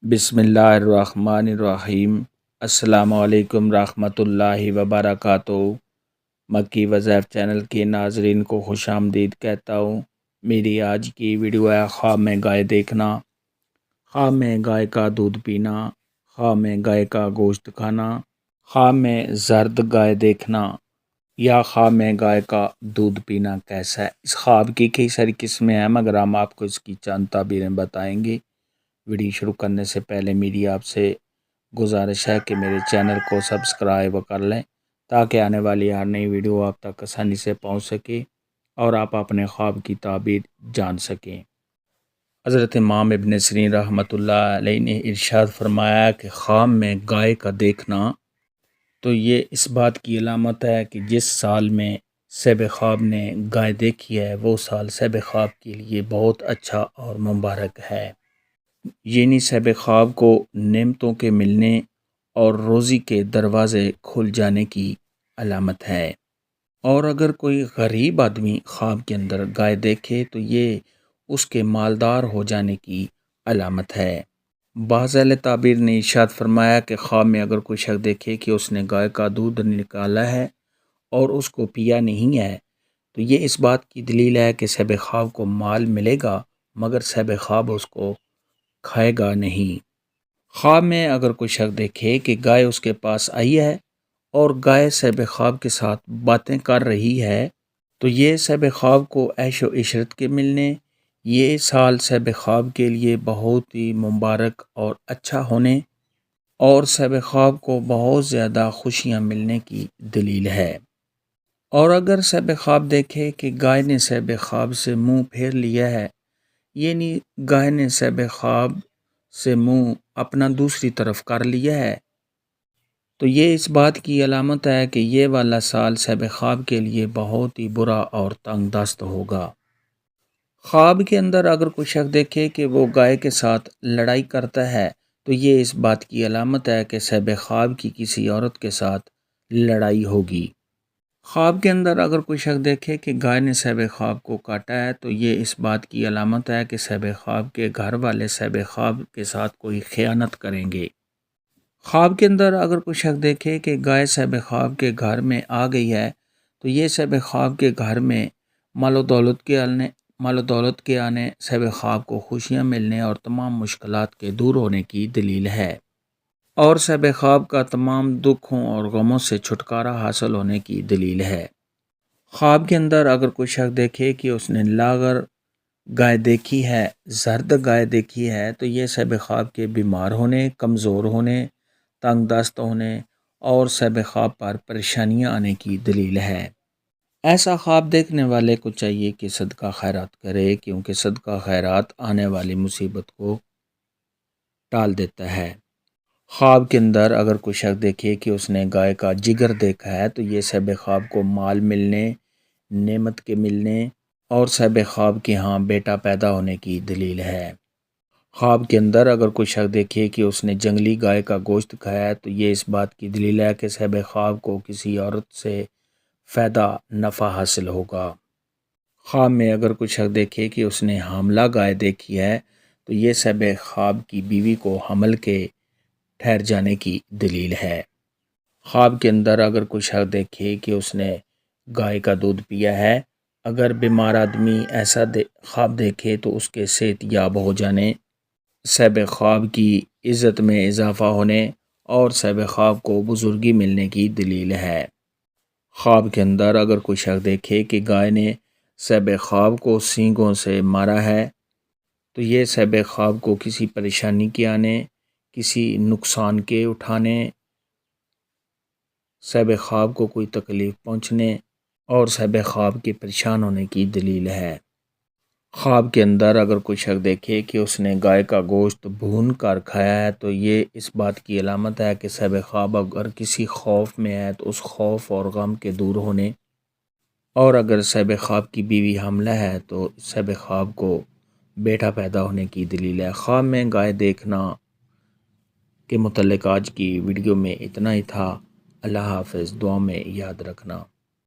بسم اللہ الرحمن الرحیم۔ السلام علیکم رحمۃ اللہ وبرکاتہ۔ مکی وظائف چینل کے ناظرین کو خوش آمدید کہتا ہوں۔ میری آج کی ویڈیو ہے خواب میں گائے دیکھنا۔ خواب میں گائے کا دودھ پینا، خواب میں گائے کا گوشت کھانا، خواب میں زرد گائے دیکھنا یا خواب میں گائے کا دودھ پینا کیسا ہے۔ اس خواب کی کئی ساری قسمیں ہیں، مگر ہم آپ کو اس کی چند تعبیریں بتائیں گے۔ ویڈیو شروع کرنے سے پہلے میری آپ سے گزارش ہے کہ میرے چینل کو سبسکرائب کر لیں تاکہ آنے والی ہر نئی ویڈیو آپ تک آسانی سے پہنچ سکے اور آپ اپنے خواب کی تعبیر جان سکیں۔ حضرت امام ابن سیرین رحمۃ اللہ علیہ نے ارشاد فرمایا کہ خواب میں گائے کا دیکھنا تو یہ اس بات کی علامت ہے کہ جس سال میں صاحب خواب نے گائے دیکھی ہے وہ سال صاحب خواب کے لیے بہت اچھا اور مبارک ہے، یعنی صاحب خواب کو نعمتوں کے ملنے اور روزی کے دروازے کھل جانے کی علامت ہے۔ اور اگر کوئی غریب آدمی خواب کے اندر گائے دیکھے تو یہ اس کے مالدار ہو جانے کی علامت ہے۔ بعض اہل تعبیر نے ارشاد فرمایا کہ خواب میں اگر کوئی شخص دیکھے کہ اس نے گائے کا دودھ نکالا ہے اور اس کو پیا نہیں ہے تو یہ اس بات کی دلیل ہے کہ صاحب خواب کو مال ملے گا، مگر صاحب خواب اس کو کھائے گا نہیں۔ خواب میں اگر کوئی شخص دیکھے کہ گائے اس کے پاس آئی ہے اور گائے صاحب خواب کے ساتھ باتیں کر رہی ہے تو یہ صاحب خواب کو عیش و عشرت کے ملنے، یہ سال صاحب خواب کے لیے بہت ہی مبارک اور اچھا ہونے اور صاحب خواب کو بہت زیادہ خوشیاں ملنے کی دلیل ہے۔ اور اگر صاحب خواب دیکھے کہ گائے نے صاحب خواب سے منہ پھیر لیا ہے، یعنی گائے نے صاحب خواب سے منہ اپنا دوسری طرف کر لیا ہے تو یہ اس بات کی علامت ہے کہ یہ والا سال صاحب خواب کے لیے بہت ہی برا اور تنگ دست ہوگا۔ خواب کے اندر اگر کوئی شخص دیکھے کہ وہ گائے کے ساتھ لڑائی کرتا ہے تو یہ اس بات کی علامت ہے کہ صاحب خواب کی کسی عورت کے ساتھ لڑائی ہوگی۔ خواب کے اندر اگر کوئی شخص دیکھے کہ گائے نے صاحب خواب کو کاٹا ہے تو یہ اس بات کی علامت ہے کہ صاحب خواب کے گھر والے صاحب خواب کے ساتھ کوئی خیانت کریں گے۔ خواب کے اندر اگر کوئی شخص دیکھے کہ گائے صاحب خواب کے گھر میں آ گئی ہے تو یہ صاحب خواب کے گھر میں مال و دولت کے آنے، صاحب خواب کو خوشیاں ملنے اور تمام مشکلات کے دور ہونے کی دلیل ہے اور صاحب خواب کا تمام دکھوں اور غموں سے چھٹکارا حاصل ہونے کی دلیل ہے۔ خواب کے اندر اگر کوئی شخص دیکھے کہ اس نے لاغر گائے دیکھی ہے، زرد گائے دیکھی ہے تو یہ صاحب خواب کے بیمار ہونے، کمزور ہونے، تنگ دست ہونے اور صاحب خواب پر پریشانیاں آنے کی دلیل ہے۔ ایسا خواب دیکھنے والے کو چاہیے کہ صدقہ خیرات کرے، کیونکہ صدقہ خیرات آنے والی مصیبت کو ٹال دیتا ہے۔ خواب کے اندر اگر کوئی شخص دیکھے کہ اس نے گائے کا جگر دیکھا ہے تو یہ صاحب خواب کو مال ملنے، نعمت کے ملنے اور صاحب خواب کے ہاں بیٹا پیدا ہونے کی دلیل ہے۔ خواب کے اندر اگر کوئی شخص دیکھے کہ اس نے جنگلی گائے کا گوشت کھایا ہے تو یہ اس بات کی دلیل ہے کہ صاحب خواب کو کسی عورت سے فائدہ نفع حاصل ہوگا۔ خواب میں اگر کوئی شخص دیکھے کہ اس نے حاملہ گائے دیکھی ہے تو یہ صاحب خواب کی بیوی کو حمل کے ٹھہر جانے کی دلیل ہے۔ خواب کے اندر اگر کوئی شخص دیکھے کہ اس نے گائے کا دودھ پیا ہے، اگر بیمار آدمی ایسا خواب دیکھے تو اس کے صحت یاب ہو جانے، صاحب خواب کی عزت میں اضافہ ہونے اور صاحب خواب کو بزرگی ملنے کی دلیل ہے۔ خواب کے اندر اگر کوئی شخص دیکھے کہ گائے نے صاحب خواب کو سینگوں سے مارا ہے تو یہ صاحب خواب کو کسی پریشانی کے آنے، کسی نقصان کے اٹھانے، صاحب خواب کو کوئی تکلیف پہنچنے اور صاحب خواب کے پریشان ہونے کی دلیل ہے۔ خواب کے اندر اگر کوئی شخص دیکھے کہ اس نے گائے کا گوشت بھون کر کھایا ہے تو یہ اس بات کی علامت ہے کہ صاحب خواب اگر کسی خوف میں ہے تو اس خوف اور غم کے دور ہونے اور اگر صاحب خواب کی بیوی حاملہ ہے تو صاحب خواب کو بیٹا پیدا ہونے کی دلیل ہے۔ خواب میں گائے دیکھنا کے متعلق آج کی ویڈیو میں اتنا ہی تھا۔ اللہ حافظ، دعا میں یاد رکھنا۔